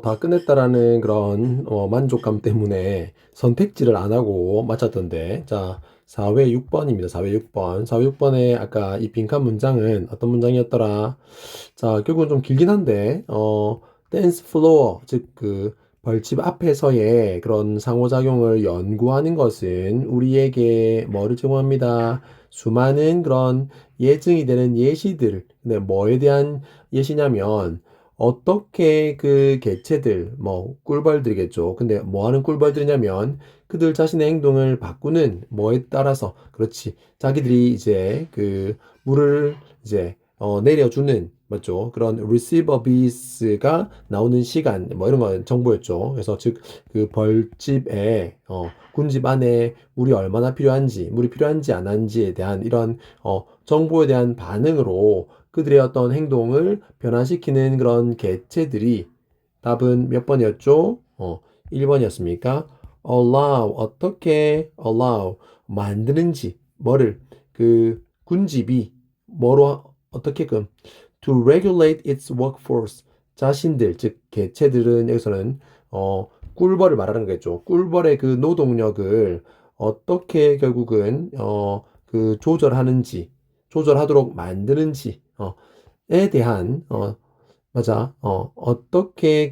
다 끝냈다라는 그런 만족감 때문에 선택지를 안 하고 마쳤던데. 자, 4회 6번입니다. 4회 6번. 4회 6번에 아까 이 빈칸 문장은 어떤 문장이었더라? 자, 결국은 좀 길긴 한데, 댄스 플로어, 즉, 벌집 앞에서의 그런 상호작용을 연구하는 것은 우리에게 뭐를 제공합니다. 수많은 그런 예증이 되는 예시들. 근데 뭐에 대한 예시냐면, 어떻게 그 개체들, 뭐, 꿀벌들이겠죠. 근데 뭐 하는 꿀벌들이냐면, 그들 자신의 행동을 바꾸는 뭐에 따라서, 그렇지. 자기들이 이제 물을 이제 내려주는 맞죠? 그런 receive bees가 나오는 시간 뭐 이런 건 정보였죠. 그래서 즉 그 벌집에 군집 안에 물이 필요한지 안 한지에 대한 이런 정보에 대한 반응으로 그들의 어떤 행동을 변화시키는 그런 개체들이 답은 몇 번이었죠? 1번이었습니까? allow 어떻게 allow 만드는지 뭐를 군집이 뭐로 어떻게끔 to regulate its workforce 자신들 즉 개체들은 여기서는 꿀벌을 말하는 거겠죠. 꿀벌의 그 노동력을 어떻게 결국은 조절하도록 만드는지 에 대한 맞아 어떻게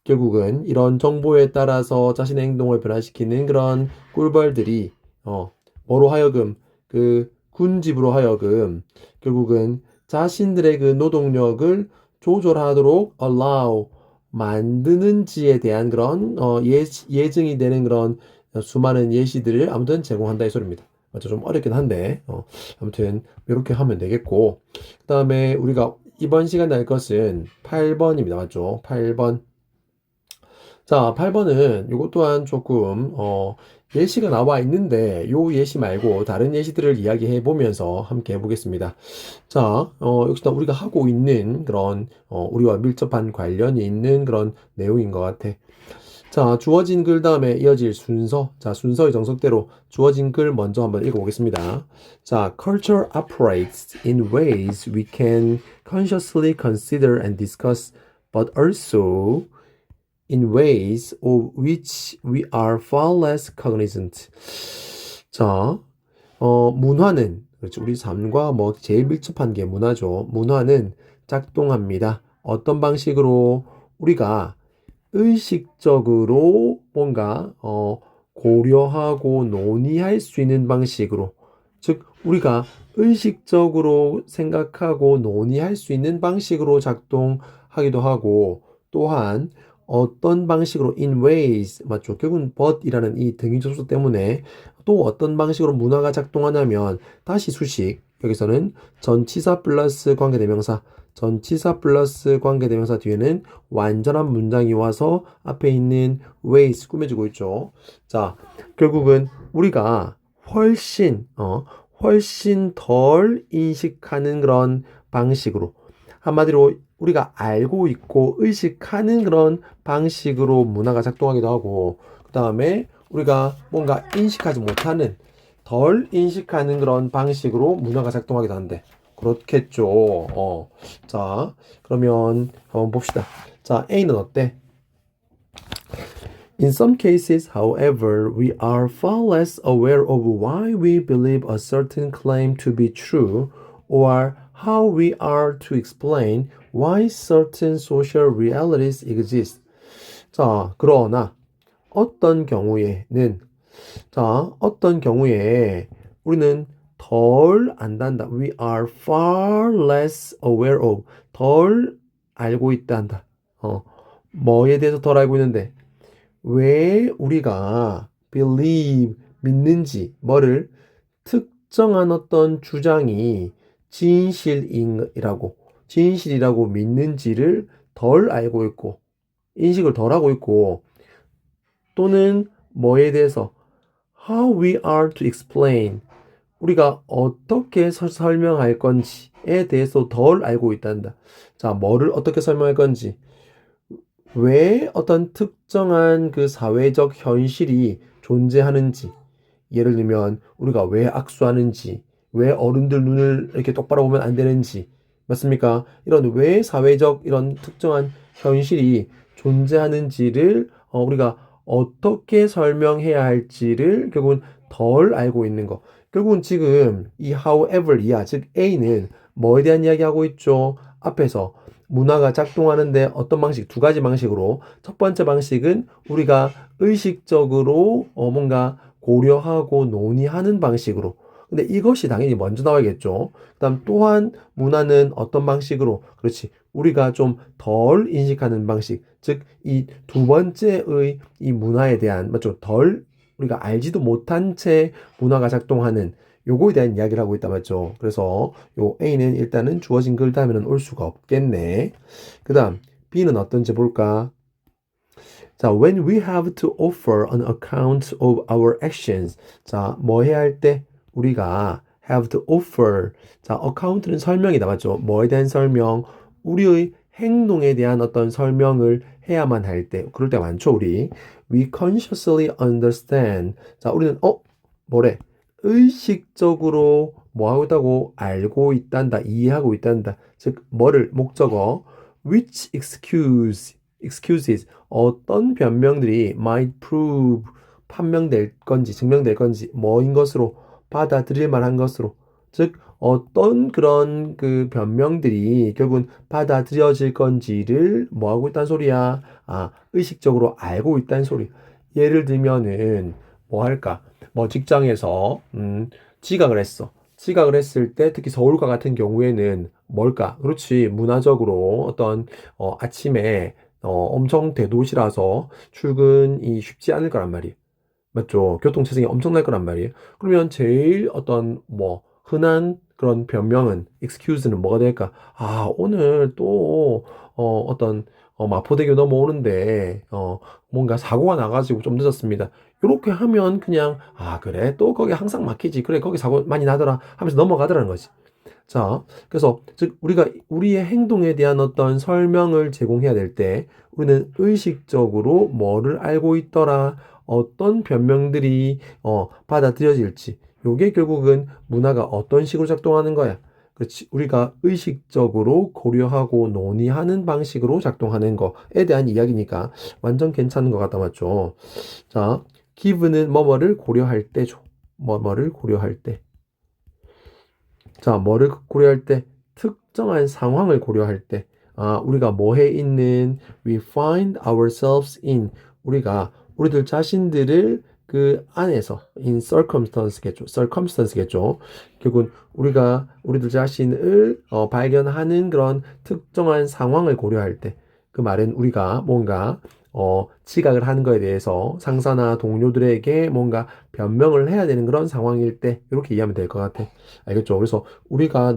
결국은 이런 정보에 따라서 자신의 행동을 변화시키는 그런 꿀벌들이 뭐로 하여금 군집으로 하여금 결국은 자신들의 그 노동력을 조절하도록 allow 만드는지에 대한 그런 예증이 되는 그런 수많은 예시들을 아무튼 제공한다 이 소리입니다. 맞죠? 좀 어렵긴 한데 아무튼 이렇게 하면 되겠고 그 다음에 우리가 이번 시간에 할 것은 8번입니다. 맞죠? 8번. 자, 8번은 이것 또한 조금 예시가 나와 있는데 요 예시 말고 다른 예시들을 이야기해 보면서 함께 해보겠습니다. 자, 역시나 우리가 하고 있는 그런 우리와 밀접한 관련이 있는 그런 내용인 것 같아. 자, 주어진 글 다음에 이어질 순서. 자, 순서의 정석대로 주어진 글 먼저 한번 읽어보겠습니다. 자, culture operates in ways we can consciously consider and discuss, but also in ways of which we are far less cognizant. 자, 문화는, 그렇죠. 우리 삶과 뭐 제일 밀접한 게 문화죠. 문화는 작동합니다. 어떤 방식으로 우리가 의식적으로 뭔가, 고려하고 논의할 수 있는 방식으로, 즉, 우리가 의식적으로 생각하고 논의할 수 있는 방식으로 작동하기도 하고, 또한 어떤 방식으로 in ways 맞죠? 결국은 but이라는 이 등위 접속 때문에 또 어떤 방식으로 문화가 작동하냐면 다시 수식 여기서는 전치사 플러스 관계대명사 전치사 플러스 관계대명사 뒤에는 완전한 문장이 와서 앞에 있는 ways 꾸며지고 있죠. 자, 결국은 우리가 훨씬 덜 인식하는 그런 방식으로 한마디로 우리가 알고 있고 의식하는 그런 방식으로 문화가 작동하기도 하고 그 다음에 우리가 뭔가 인식하지 못하는 덜 인식하는 그런 방식으로 문화가 작동하기도 한대. 그렇겠죠. 자, 그러면 한번 봅시다. 자, A는 어때? In some cases, however, we are far less aware of why we believe a certain claim to be true or how we are to explain why certain social realities exist. 자, 그러나 어떤 경우에 우리는 덜 안단다. We are far less aware of. 덜 알고 있다 한다. 뭐에 대해서 덜 알고 있는데 왜 우리가 believe 믿는지 뭐를 특정한 어떤 주장이 진실이라고 믿는지를 덜 알고 있고 인식을 덜 하고 있고 또는 뭐에 대해서 how we are to explain 우리가 어떻게 설명할 건지에 대해서 덜 알고 있단다. 자, 뭐를 어떻게 설명할 건지 왜 어떤 특정한 그 사회적 현실이 존재하는지, 예를 들면 우리가 왜 악수하는지, 왜 어른들 눈을 이렇게 똑바로 보면 안 되는지, 맞습니까? 이런 왜 사회적 이런 특정한 현실이 존재하는지를 우리가 어떻게 설명해야 할지를 결국은 덜 알고 있는 거. 결국은 지금 이 however 이하, 즉 A는 뭐에 대한 이야기하고 있죠? 앞에서 문화가 작동하는데 어떤 방식, 두 가지 방식으로. 첫 번째 방식은 우리가 의식적으로 뭔가 고려하고 논의하는 방식으로. 근데 이것이 당연히 먼저 나와야겠죠. 그다음 또한 문화는 어떤 방식으로, 그렇지. 우리가 좀 덜 인식하는 방식, 즉 이 두 번째의 이 문화에 대한 맞죠? 덜 우리가 알지도 못한 채 문화가 작동하는 요거에 대한 이야기를 하고 있다 맞죠? 그래서 요 A는 일단은 주어진 글 다음에는 올 수가 없겠네. 그다음 B는 어떤지 볼까? 자, when we have to offer an account of our actions. 자, 뭐 해야 할 때? 우리가 have to offer. 자, account는 설명이다 맞죠? 뭐에 대한 설명? 우리의 행동에 대한 어떤 설명을 해야만 할 때. 그럴 때 많죠, 우리. We consciously understand. 자, 우리는 뭐래? 의식적으로 뭐 하고 있다고 알고 있단다, 이해하고 있단다. 즉, 뭐를 목적어 which excuses 어떤 변명들이 might prove 판명될 건지 증명될 건지 뭐인 것으로 받아들일 만한 것으로 즉 어떤 그런 그 변명들이 결국은 받아들여질 건지를 뭐 하고 있다는 소리야? 의식적으로 알고 있다는 소리. 예를 들면은 뭐 할까? 뭐 직장에서 지각을 했어. 지각을 했을 때 특히 서울과 같은 경우에는 뭘까? 그렇지. 문화적으로 어떤 아침에 엄청 대도시라서 출근이 쉽지 않을 거란 말이에요. 맞죠? 교통체증이 엄청날 거란 말이에요. 그러면 제일 어떤 뭐 흔한 그런 변명은 excuse는 뭐가 될까? 오늘 또 어떤 마포대교 넘어오는데 뭔가 사고가 나가지고 좀 늦었습니다. 이렇게 하면 그냥 그래 또 거기 항상 막히지. 그래 거기 사고 많이 나더라 하면서 넘어가더라는 거지. 자, 그래서 즉 우리가 우리의 행동에 대한 어떤 설명을 제공해야 될 때 우리는 의식적으로 뭐를 알고 있더라, 어떤 변명들이 받아들여질지, 요게 결국은 문화가 어떤 식으로 작동하는 거야. 그렇지. 우리가 의식적으로 고려하고 논의하는 방식으로 작동하는 거에 대한 이야기니까 완전 괜찮은 것 같다 맞죠? 자, give는 뭐뭐를 고려할 때죠. 뭐뭐를 고려할 때. 자, 뭐를 고려할 때? 특정한 상황을 고려할 때. 우리가 뭐해 있는 we find ourselves in 우리들 자신들을 그 안에서 in circumstance겠죠. 결국은 우리가 우리들 자신을 발견하는 그런 특정한 상황을 고려할 때 그 말은 우리가 뭔가 지각을 하는 거에 대해서 상사나 동료들에게 뭔가 변명을 해야 되는 그런 상황일 때 이렇게 이해하면 될 것 같아. 알겠죠? 그래서 우리가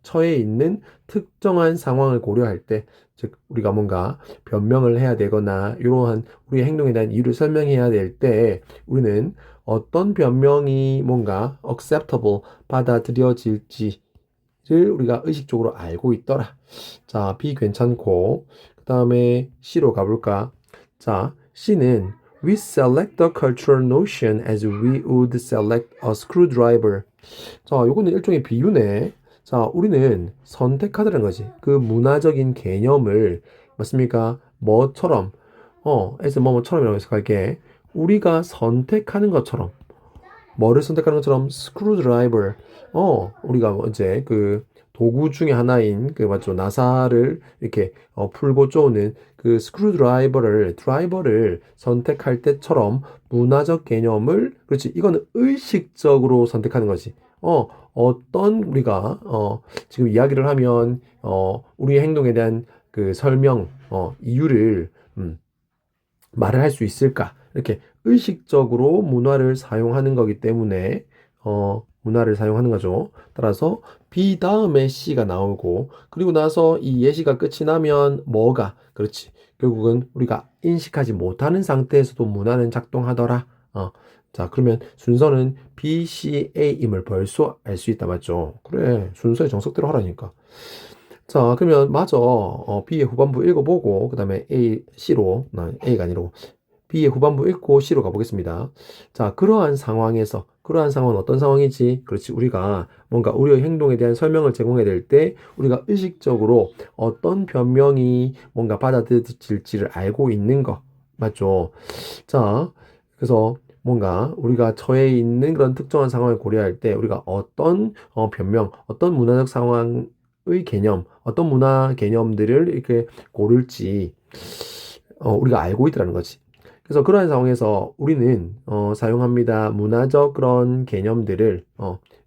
처해 있는 특정한 상황을 고려할 때, 즉, 우리가 뭔가 변명을 해야 되거나, 이러한 우리의 행동에 대한 이유를 설명해야 될 때, 우리는 어떤 변명이 뭔가 acceptable, 받아들여질지를 우리가 의식적으로 알고 있더라. 자, B 괜찮고, 그 다음에 C로 가볼까? 자, C는 We select the cultural notion as we would select a screwdriver. 자, 요거는 일종의 비유네. 자, 우리는 선택하다는 거지. 그 문화적인 개념을, 맞습니까? 뭐처럼, as 뭐뭐처럼이라고 해석할게. 우리가 선택하는 것처럼, 뭐를 선택하는 것처럼, 스크루드라이버, 우리가 이제 그 도구 중에 하나인 그 맞죠? 나사를 이렇게 풀고 쪼는 그 드라이버를 선택할 때처럼 문화적 개념을, 그렇지. 이거는 의식적으로 선택하는 거지. 어떤 우리가 지금 이야기를 하면 우리의 행동에 대한 그 설명, 이유를 말을 할 수 있을까? 이렇게 의식적으로 문화를 사용하는 거기 때문에 문화를 사용하는 거죠. 따라서 B 다음에 C가 나오고 그리고 나서 이 예시가 끝이 나면 뭐가 그렇지. 결국은 우리가 인식하지 못하는 상태에서도 문화는 작동하더라. 자, 그러면 순서는 B, C, A임을 벌써 알 수 있다 맞죠? 그래, 순서의 정석대로 하라니까. 자, 그러면 맞아. B의 후반부 읽어보고 그 다음에 A, C로 A가 아니고 B의 후반부 읽고 C로 가보겠습니다. 자, 그러한 상황은 어떤 상황이지? 그렇지. 우리가 뭔가 우리의 행동에 대한 설명을 제공해야 될 때 우리가 의식적으로 어떤 변명이 뭔가 받아들일지를 알고 있는 거. 맞죠? 자, 그래서 뭔가 우리가 처해 있는 그런 특정한 상황을 고려할 때 우리가 어떤 변명, 어떤 문화적 상황의 개념, 어떤 문화 개념들을 이렇게 고를지 우리가 알고 있다는 거지. 그래서 그러한 상황에서 우리는 사용합니다. 문화적 그런 개념들을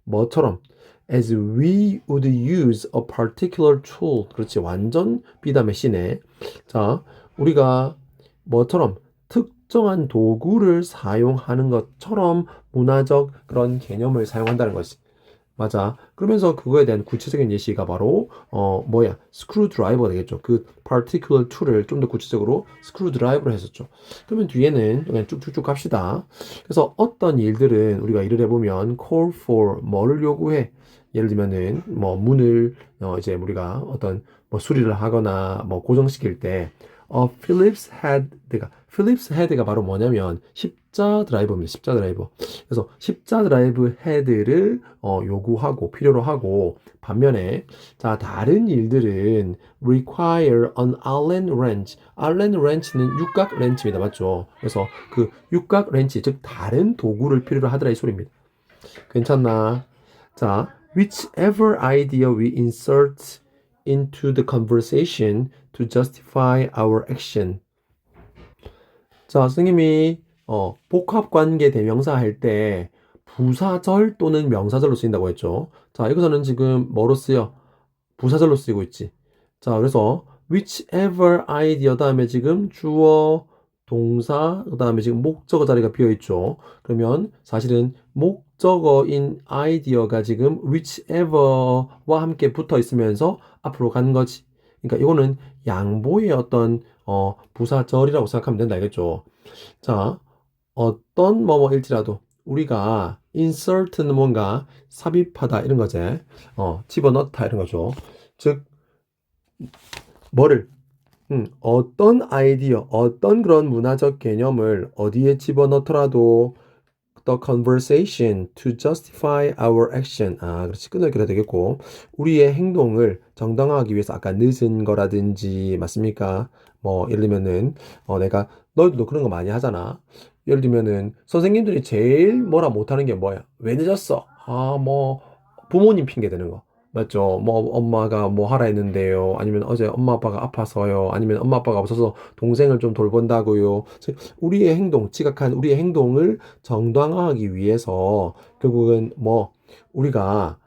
뭐처럼 as we would use a particular tool. 그렇지. 완전 비담의 시네. 자, 우리가 뭐처럼 특정한 도구를 사용하는 것처럼 문화적 그런 개념을 사용한다는 것이. 맞아. 그러면서 그거에 대한 구체적인 예시가 바로 스크루 드라이버가 되겠죠. 그 particular tool을 좀 더 구체적으로 스크루 드라이버로 했었죠. 그러면 뒤에는 그냥 쭉쭉쭉 갑시다. 그래서 어떤 일들은 우리가 일을 해보면 call for 뭐를 요구해. 예를 들면은 뭐 문을 이제 우리가 어떤 뭐 수리를 하거나 뭐 고정시킬 때 필립스 헤드가 바로 뭐냐면 십자 드라이버입니다. 십자 드라이버. 그래서 십자 드라이브 헤드를 요구하고 필요로 하고 반면에 자 다른 일들은 require an Allen wrench. Allen wrench는 육각 렌치입니다. 맞죠? 그래서 그 육각 렌치 즉 다른 도구를 필요로 하더라 이 소리입니다. 괜찮나? 자, whichever idea we insert into the conversation to justify our action. 자, 선생님이 복합관계 대명사 할 때 부사절 또는 명사절로 쓰인다고 했죠. 자, 여기서는 지금 뭐로 쓰여? 부사절로 쓰이고 있지. 자, 그래서 whichever idea 다음에 지금 주어, 동사, 그 다음에 지금 목적어 자리가 비어 있죠. 그러면 사실은 목적어인 아이디어가 지금 whichever와 함께 붙어 있으면서 앞으로 간 거지. 그러니까 이거는 양보의 어떤 부사절이라고 생각하면 된다 알겠죠? 자, 어떤 뭐뭐일지라도 우리가 insert는 뭔가 삽입하다 이런 거지. 집어넣다 이런 거죠. 즉 뭐를 어떤 아이디어, 어떤 그런 문화적 개념을 어디에 집어넣더라도 the conversation to justify our action. 아, 그렇지. 끊어기라 되겠고. 우리의 행동을 정당화하기 위해서 아까 늦은 거라든지, 맞습니까? 뭐, 예를 들면은, 내가, 너희들도 그런 거 많이 하잖아. 예를 들면은, 선생님들이 제일 뭐라 못하는 게 뭐야? 왜 늦었어? 아, 뭐, 부모님 핑계 대는 거. 맞죠? 뭐, 엄마가 뭐 하라 했는데요. 아니면 어제 엄마 아빠가 아파서요. 아니면 엄마 아빠가 없어서 동생을 좀 돌본다고요. 우리의 행동, 지각한 우리의 행동을 정당화하기 위해서 결국은 뭐 우리가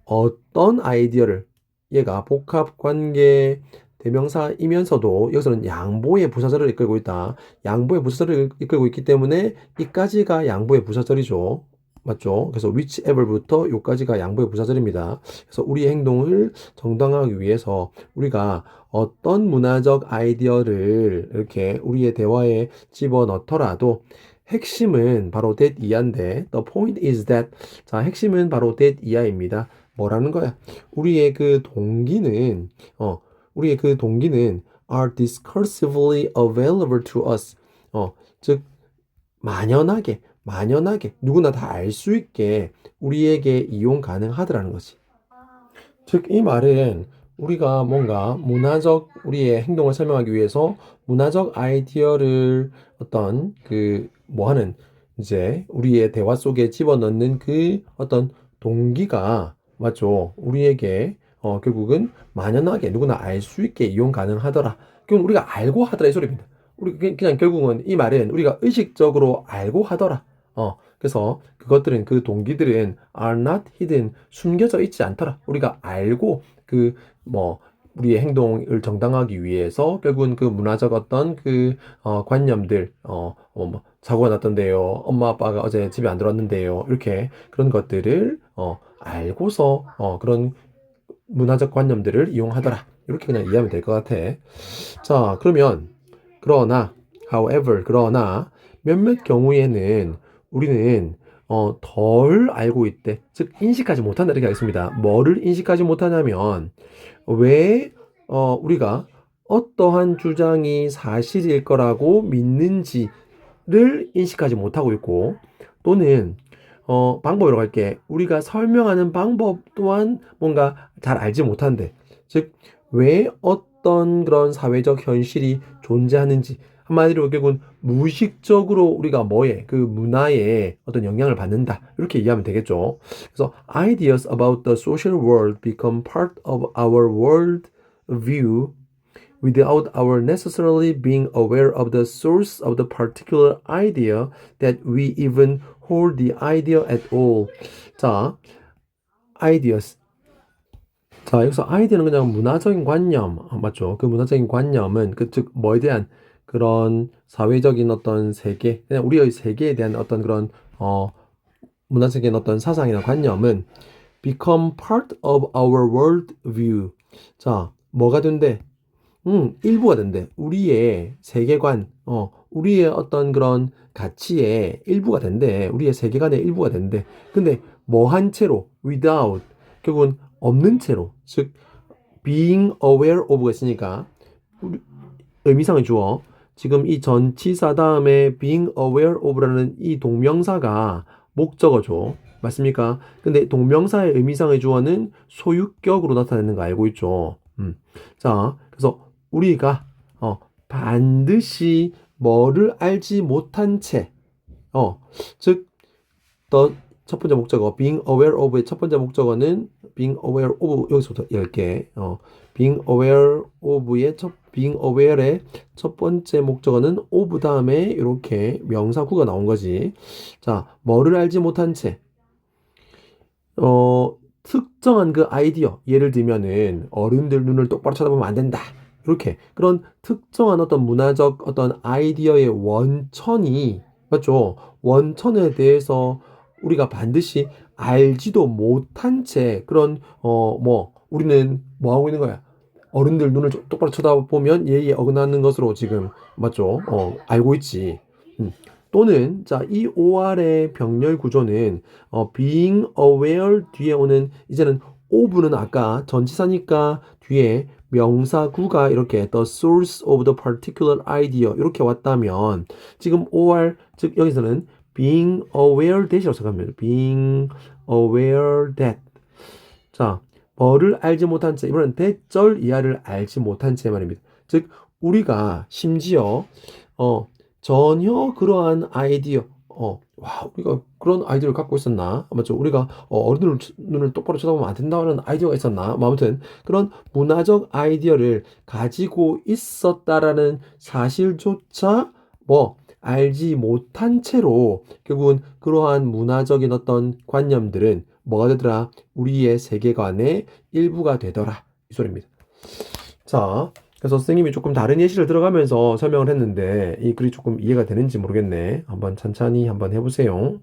어떤 아이디어를 얘가 복합관계 대명사이면서도 여기서는 양보의 부사절을 이끌고 있다. 양보의 부사절을 이끌고 있기 때문에 이까지가 양보의 부사절이죠. 맞죠? 그래서 whichever부터 요까지가 양보의 부사절입니다. 그래서 우리의 행동을 정당화하기 위해서 우리가 어떤 문화적 아이디어를 이렇게 우리의 대화에 집어넣더라도 핵심은 바로 that 이하인데 the point is that 자 핵심은 바로 that 이하입니다. 뭐라는 거야? 우리의 그 동기는 are discursively available to us. 즉 만연하게 누구나 다 알 수 있게 우리에게 이용 가능하더라는 거지. 즉, 이 말은 우리가 뭔가 문화적 우리의 행동을 설명하기 위해서 문화적 아이디어를 어떤 뭐 하는 이제 우리의 대화 속에 집어넣는 그 어떤 동기가 맞죠? 우리에게 결국은 만연하게 누구나 알 수 있게 이용 가능하더라. 그럼 우리가 알고 하더라 이 소리입니다. 우리 그냥 결국은 이 말은 우리가 의식적으로 알고 하더라. 그래서 그것들은 그 동기들은 are not hidden 숨겨져 있지 않더라. 우리가 알고 뭐 우리의 행동을 정당화하기 위해서 결국은 그 문화적 어떤 관념들 뭐 사고가 났던데요. 엄마 아빠가 어제 집에 안 들어왔는데요. 이렇게 그런 것들을 알고서 그런 문화적 관념들을 이용하더라. 이렇게 그냥 이해하면 될 것 같아. 자, 그러나 그러나 몇몇 경우에는 우리는 덜 알고 있대. 즉 인식하지 못한다 이렇게 하겠습니다. 뭐를 인식하지 못하냐면 왜 우리가 어떠한 주장이 사실일 거라고 믿는지 를 인식하지 못하고 있고 또는 방법으로 갈게. 우리가 설명하는 방법 또한 뭔가 잘 알지 못한데 즉 왜 어떤 그런 사회적 현실이 존재하는지 한마디로 결국은 무의식적으로 우리가 뭐에 그 문화에 어떤 영향을 받는다 이렇게 이해하면 되겠죠. 그래서 ideas about the social world become part of our world view without our necessarily being aware of the source of the particular idea that we even hold the idea at all. 자, ideas. 자, 여기서 아이디어는 그냥 문화적인 관념, 맞죠? 그 문화적인 관념은 즉 뭐에 대한 그런 사회적인 어떤 세계, 그냥 우리의 세계에 대한 어떤 그런 문화적인 어떤 사상이나 관념은 become part of our world view. 자, 뭐가 된대? 일부가 된대. 우리의 세계관, 우리의 어떤 그런 가치의 일부가 된대. 우리의 세계관의 일부가 된대. 근데 뭐 한 채로, without, 결국은 없는 채로, 즉, being aware of가 있으니까, 의미상의 주어, 지금 이 전치사 다음에 being aware of라는 이 동명사가 목적어죠. 맞습니까? 근데 동명사의 의미상의 주어는 소유격으로 나타내는 거 알고 있죠. 자, 그래서 우리가 반드시 뭐를 알지 못한 채, 즉, 더 첫 번째 목적어 being aware of의 첫 번째 목적어는 being aware of 여기서부터 10개, being aware of의 being aware의 첫 번째 목적어는 of 다음에 이렇게 명사구가 나온 거지. 자, 뭐를 알지 못한 채, 특정한 그 아이디어, 예를 들면은 어른들 눈을 똑바로 쳐다보면 안 된다. 이렇게 그런 특정한 어떤 문화적 어떤 아이디어의 원천이 맞죠? 원천에 대해서 우리가 반드시 알지도 못한 채 그런 우리는 뭐 하고 있는 거야? 어른들 눈을 똑바로 쳐다보면 예의에 어긋나는 것으로 지금 맞죠? 알고 있지. 또는 자, 이 OR의 병렬 구조는 being aware 뒤에 오는 이제는 of는 아까 전치사니까 뒤에 명사구가 이렇게 the source of the particular idea 이렇게 왔다면 지금 OR 즉 여기서는 being aware that이라고 생각하면 being aware that 자 뭐를 알지 못한 채 이번엔 대절 이하를 알지 못한 채 말입니다. 즉 우리가 심지어 전혀 그러한 아이디어, 우리가 그런 아이디어를 갖고 있었나? 맞죠? 우리가 어른들 눈을 똑바로 쳐다보면 안 된다는 아이디어가 있었나? 아무튼 그런 문화적 아이디어를 가지고 있었다라는 사실조차 알지 못한 채로 결국은 그러한 문화적인 어떤 관념들은 뭐가 되더라? 우리의 세계관의 일부가 되더라. 이 소리입니다. 자, 그래서 선생님이 조금 다른 예시를 들어가면서 설명을 했는데 이 글이 조금 이해가 되는지 모르겠네. 한번 천천히 한번 해보세요.